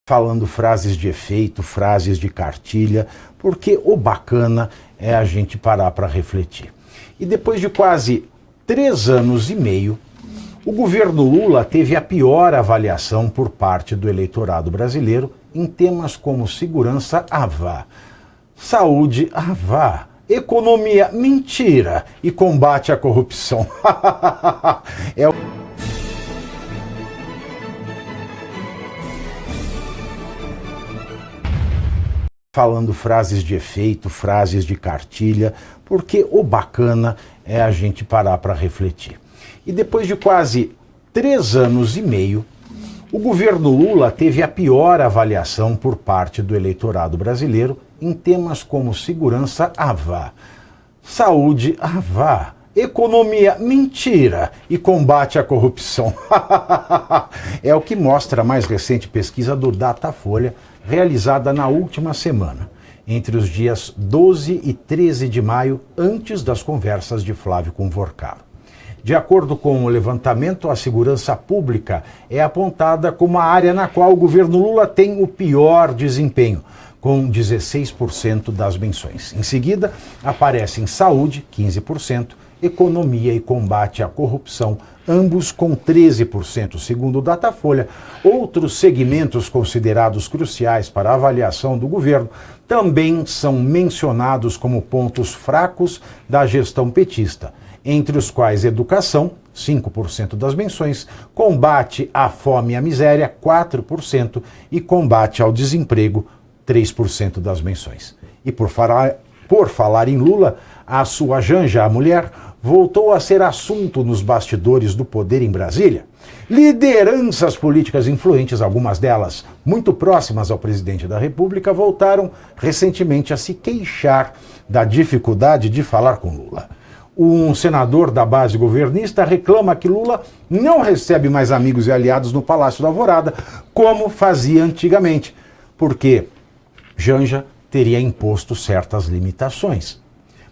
falando frases de efeito, frases de cartilha, porque o bacana é a gente parar para refletir. E depois de quase 3 anos e meio, o governo Lula teve a pior avaliação por parte do eleitorado brasileiro em temas como segurança, vá, saúde, vá, economia, mentira, e combate à corrupção. É o falando frases de efeito, frases de cartilha, porque o bacana é a gente parar para refletir. E depois de quase 3 anos e meio, o governo Lula teve a pior avaliação por parte do eleitorado brasileiro em temas como segurança, vá, saúde, vá, economia, mentira, e combate à corrupção. É o que mostra a mais recente pesquisa do Datafolha, realizada na última semana, entre os dias 12 e 13 de maio, antes das conversas de Flávio com Vorcaro. De acordo com o levantamento, a segurança pública é apontada como a área na qual o governo Lula tem o pior desempenho, com 16% das menções. Em seguida, aparecem saúde, 15%, economia e combate à corrupção, ambos com 13%, segundo o Datafolha. Outros segmentos considerados cruciais para a avaliação do governo também são mencionados como pontos fracos da gestão petista, entre os quais educação, 5% das menções, combate à fome e à miséria, 4%, e combate ao desemprego, 3% das menções. E por falar em Lula, a sua Janja, a mulher, voltou a ser assunto nos bastidores do poder em Brasília. Lideranças políticas influentes, algumas delas muito próximas ao presidente da República, voltaram recentemente a se queixar da dificuldade de falar com Lula. Um senador da base governista reclama que Lula não recebe mais amigos e aliados no Palácio da Alvorada, como fazia antigamente, porque Janja teria imposto certas limitações.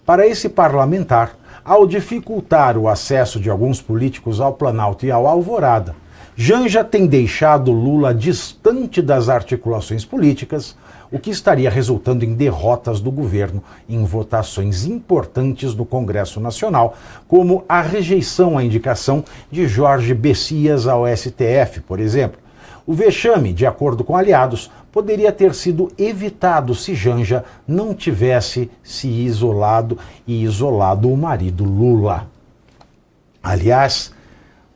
Para esse parlamentar, ao dificultar o acesso de alguns políticos ao Planalto e ao Alvorada, Janja tem deixado Lula distante das articulações políticas, o que estaria resultando em derrotas do governo em votações importantes no Congresso Nacional, como a rejeição à indicação de Jorge Bessias ao STF, por exemplo. O vexame, de acordo com aliados, poderia ter sido evitado se Janja não tivesse se isolado o marido Lula. Aliás,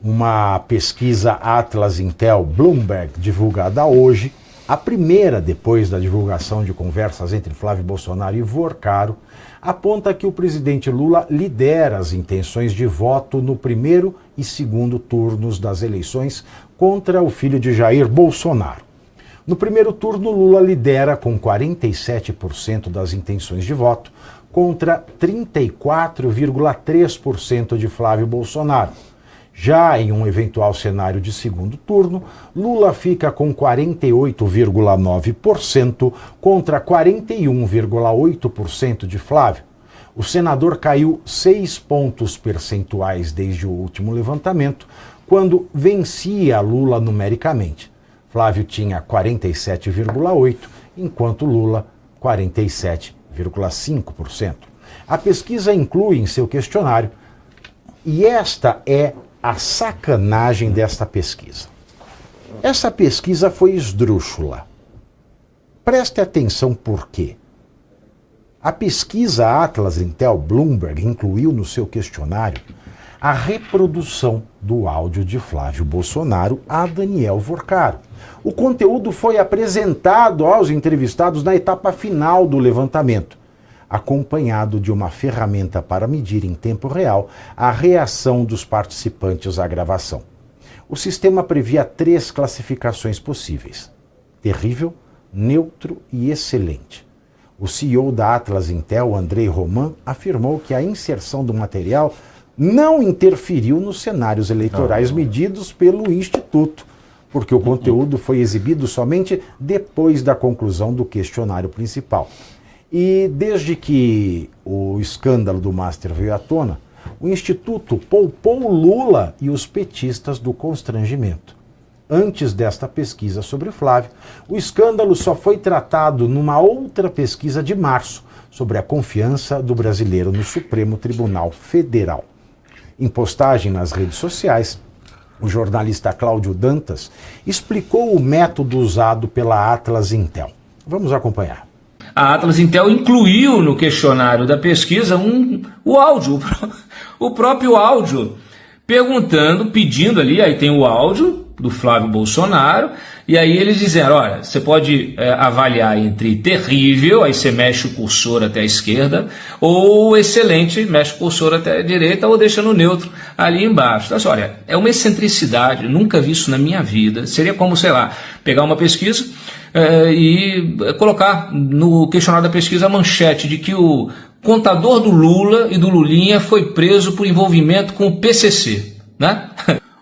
uma pesquisa Atlas Intel Bloomberg divulgada hoje, a primeira depois da divulgação de conversas entre Flávio Bolsonaro e Vorcaro, aponta que o presidente Lula lidera as intenções de voto no primeiro e segundo turnos das eleições contra o filho de Jair Bolsonaro. No primeiro turno, Lula lidera com 47% das intenções de voto contra 34,3% de Flávio Bolsonaro. Já em um eventual cenário de segundo turno, Lula fica com 48,9% contra 41,8% de Flávio. O senador caiu 6 pontos percentuais desde o último levantamento, quando vencia Lula numericamente. Flávio tinha 47,8%, enquanto Lula 47,5%. A pesquisa inclui em seu questionário, e esta é a sacanagem desta pesquisa. Essa pesquisa foi esdrúxula. Preste atenção por quê. A pesquisa Atlas Intel Bloomberg incluiu no seu questionário a reprodução do áudio de Flávio Bolsonaro a Daniel Vorcaro. O conteúdo foi apresentado aos entrevistados na etapa final do levantamento, acompanhado de uma ferramenta para medir em tempo real a reação dos participantes à gravação. O sistema previa 3 classificações possíveis: terrível, neutro e excelente. O CEO da Atlas Intel, Andrei Roman, afirmou que a inserção do material não interferiu nos cenários eleitorais medidos pelo Instituto, porque o conteúdo foi exibido somente depois da conclusão do questionário principal. E desde que o escândalo do Master veio à tona, o Instituto poupou Lula e os petistas do constrangimento. Antes desta pesquisa sobre Flávio, o escândalo só foi tratado numa outra pesquisa de março sobre a confiança do brasileiro no Supremo Tribunal Federal. Em postagem nas redes sociais, o jornalista Cláudio Dantas explicou o método usado pela Atlas Intel. Vamos acompanhar. A Atlas Intel incluiu no questionário da pesquisa o áudio, o próprio áudio, pedindo ali, aí tem o áudio do Flávio Bolsonaro, e aí eles disseram, olha, você pode avaliar entre terrível, aí você mexe o cursor até a esquerda, ou excelente, mexe o cursor até a direita, ou deixa no neutro ali embaixo. Então, assim, olha, é uma excentricidade, nunca vi isso na minha vida. Seria como, sei lá, pegar uma pesquisa e colocar no questionário da pesquisa a manchete de que o contador do Lula e do Lulinha foi preso por envolvimento com o PCC, né?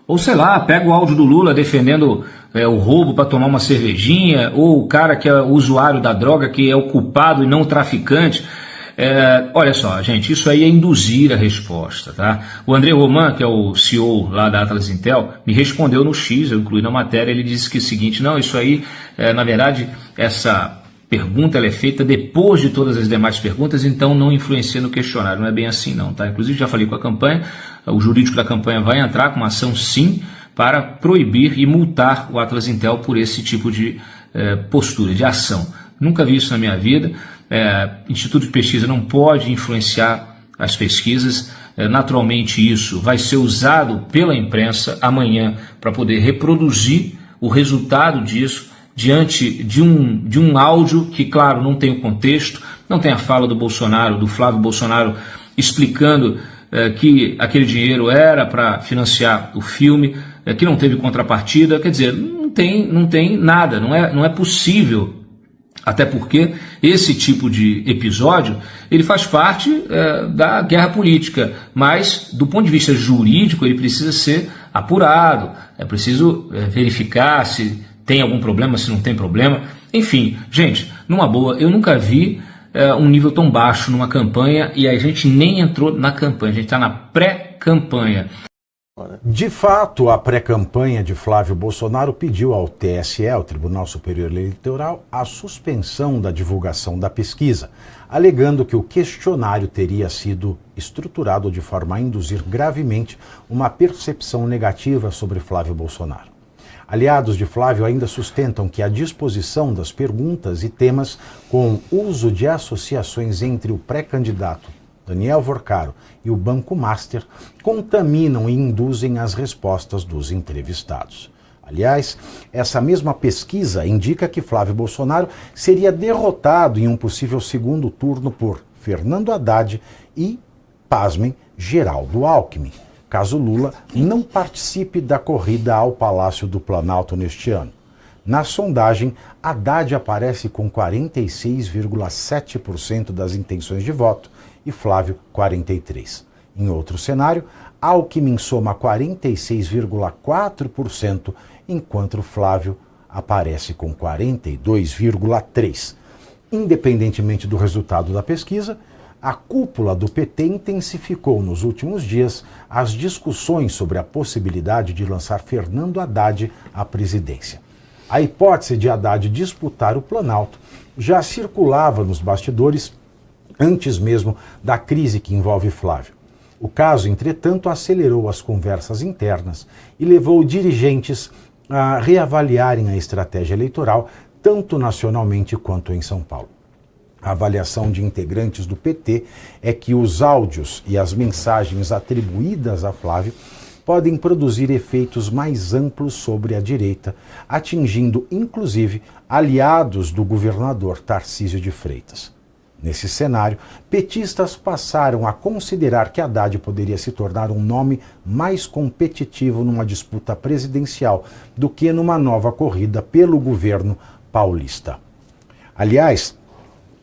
Ou sei lá, pega o áudio do Lula defendendo o roubo para tomar uma cervejinha, ou o cara que é o usuário da droga, que é o culpado e não o traficante. Olha só, gente, isso aí é induzir a resposta, tá? O André Roman, que é o CEO lá da Atlas Intel, me respondeu no X, eu incluí na matéria, ele disse que é o seguinte, não, isso aí, na verdade, essa pergunta ela é feita depois de todas as demais perguntas, então não influencia no questionário, não é bem assim não, tá? Inclusive já falei com a campanha, o jurídico da campanha vai entrar com uma ação sim para proibir e multar o Atlas Intel por esse tipo de postura, de ação. Nunca vi isso na minha vida, Instituto de Pesquisa não pode influenciar as pesquisas, naturalmente isso vai ser usado pela imprensa amanhã para poder reproduzir o resultado disso, diante de um áudio que, claro, não tem o contexto, não tem a fala do Bolsonaro, do Flávio Bolsonaro, explicando que aquele dinheiro era para financiar o filme, que não teve contrapartida, quer dizer, não tem nada, não é possível, até porque esse tipo de episódio, ele faz parte da guerra política, mas do ponto de vista jurídico ele precisa ser apurado, é preciso verificar se tem algum problema, se não tem problema. Enfim, gente, numa boa, eu nunca vi um nível tão baixo numa campanha e a gente nem entrou na campanha, a gente está na pré-campanha. De fato, a pré-campanha de Flávio Bolsonaro pediu ao TSE, o Tribunal Superior Eleitoral, a suspensão da divulgação da pesquisa, alegando que o questionário teria sido estruturado de forma a induzir gravemente uma percepção negativa sobre Flávio Bolsonaro. Aliados de Flávio ainda sustentam que a disposição das perguntas e temas com uso de associações entre o pré-candidato Daniel Vorcaro e o Banco Master contaminam e induzem as respostas dos entrevistados. Aliás, essa mesma pesquisa indica que Flávio Bolsonaro seria derrotado em um possível segundo turno por Fernando Haddad e, pasmem, Geraldo Alckmin, caso Lula não participe da corrida ao Palácio do Planalto neste ano. Na sondagem, Haddad aparece com 46,7% das intenções de voto e Flávio 43%. Em outro cenário, Alckmin soma 46,4%, enquanto Flávio aparece com 42,3%. Independentemente do resultado da pesquisa, a cúpula do PT intensificou nos últimos dias as discussões sobre a possibilidade de lançar Fernando Haddad à presidência. A hipótese de Haddad disputar o Planalto já circulava nos bastidores antes mesmo da crise que envolve Flávio. O caso, entretanto, acelerou as conversas internas e levou dirigentes a reavaliarem a estratégia eleitoral, tanto nacionalmente quanto em São Paulo. A avaliação de integrantes do PT é que os áudios e as mensagens atribuídas a Flávio podem produzir efeitos mais amplos sobre a direita, atingindo inclusive aliados do governador Tarcísio de Freitas. Nesse cenário, petistas passaram a considerar que Haddad poderia se tornar um nome mais competitivo numa disputa presidencial do que numa nova corrida pelo governo paulista. Aliás,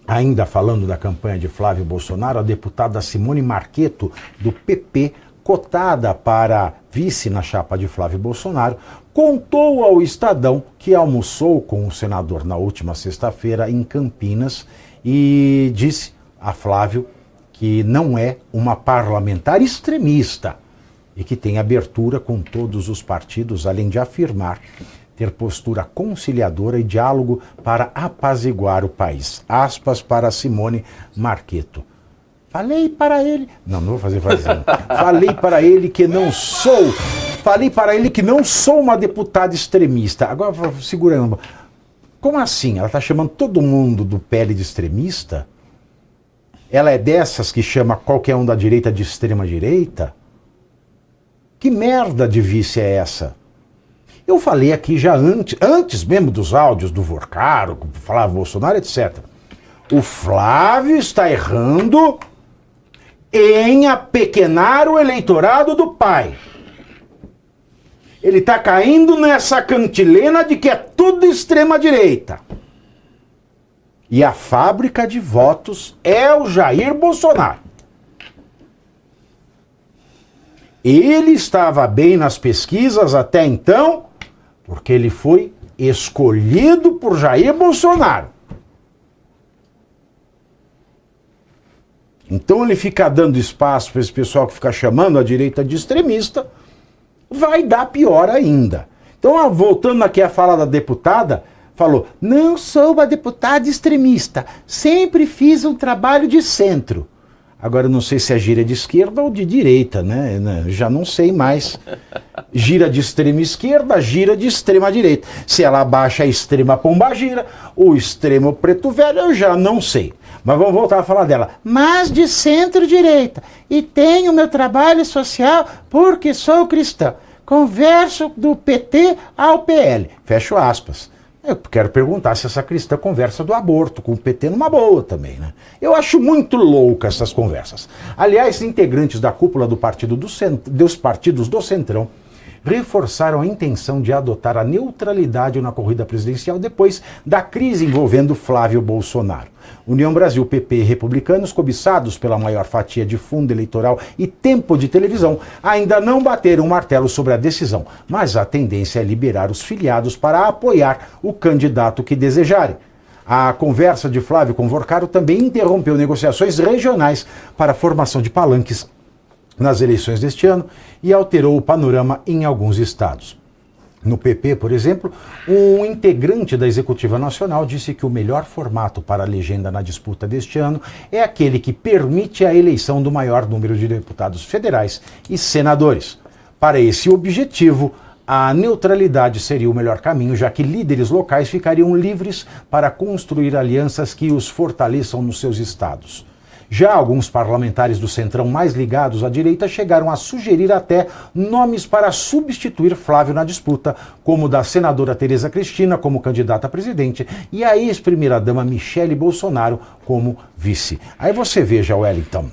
ainda falando da campanha de Flávio Bolsonaro, a deputada Simone Marchetto, do PP, cotada para vice na chapa de Flávio Bolsonaro, contou ao Estadão que almoçou com o senador na última sexta-feira em Campinas e disse a Flávio que não é uma parlamentar extremista, e que tem abertura com todos os partidos, além de afirmar ter postura conciliadora e diálogo para apaziguar o país. Aspas para Simone Marchetto. Falei para ele... Não vou fazer frase. Falei para ele que não sou... Falei para ele que não sou uma deputada extremista. Agora, segura aí. Como assim? Ela está chamando todo mundo do pele de extremista? Ela é dessas que chama qualquer um da direita de extrema direita? Que merda de vice é essa? Eu falei aqui já antes mesmo dos áudios do Vorcaro, que falava Bolsonaro, etc. O Flávio está errando em apequenar o eleitorado do pai. Ele está caindo nessa cantilena de que é tudo extrema-direita. E a fábrica de votos é o Jair Bolsonaro. Ele estava bem nas pesquisas até então, porque ele foi escolhido por Jair Bolsonaro. Então ele fica dando espaço para esse pessoal que fica chamando a direita de extremista, vai dar pior ainda. Então, voltando aqui à fala da deputada, falou, não sou uma deputada extremista, sempre fiz um trabalho de centro. Agora, não sei se é gira de esquerda ou de direita, né? Já não sei mais. Gira de extrema esquerda, gira de extrema direita. Se ela abaixa a extrema pombagira, o extremo preto velho, eu já não sei. Mas vamos voltar a falar dela. Mas de centro-direita. E tenho meu trabalho social porque sou cristã. Converso do PT ao PL. Fecho aspas. Eu quero perguntar se essa cristã conversa do aborto com o PT numa boa também, né? Eu acho muito louca essas conversas. Aliás, integrantes da cúpula dos partidos do Centrão reforçaram a intenção de adotar a neutralidade na corrida presidencial depois da crise envolvendo Flávio Bolsonaro. União Brasil, PP e republicanos, cobiçados pela maior fatia de fundo eleitoral e tempo de televisão, ainda não bateram o martelo sobre a decisão, mas a tendência é liberar os filiados para apoiar o candidato que desejarem. A conversa de Flávio com Vorcaro também interrompeu negociações regionais para a formação de palanques nas eleições deste ano e alterou o panorama em alguns estados. No PP, por exemplo, um integrante da Executiva Nacional disse que o melhor formato para a legenda na disputa deste ano é aquele que permite a eleição do maior número de deputados federais e senadores. Para esse objetivo, a neutralidade seria o melhor caminho, já que líderes locais ficariam livres para construir alianças que os fortaleçam nos seus estados. Já alguns parlamentares do Centrão mais ligados à direita chegaram a sugerir até nomes para substituir Flávio na disputa, como o da senadora Tereza Cristina como candidata a presidente e a ex-primeira-dama Michele Bolsonaro como vice. Aí você veja, Wellington,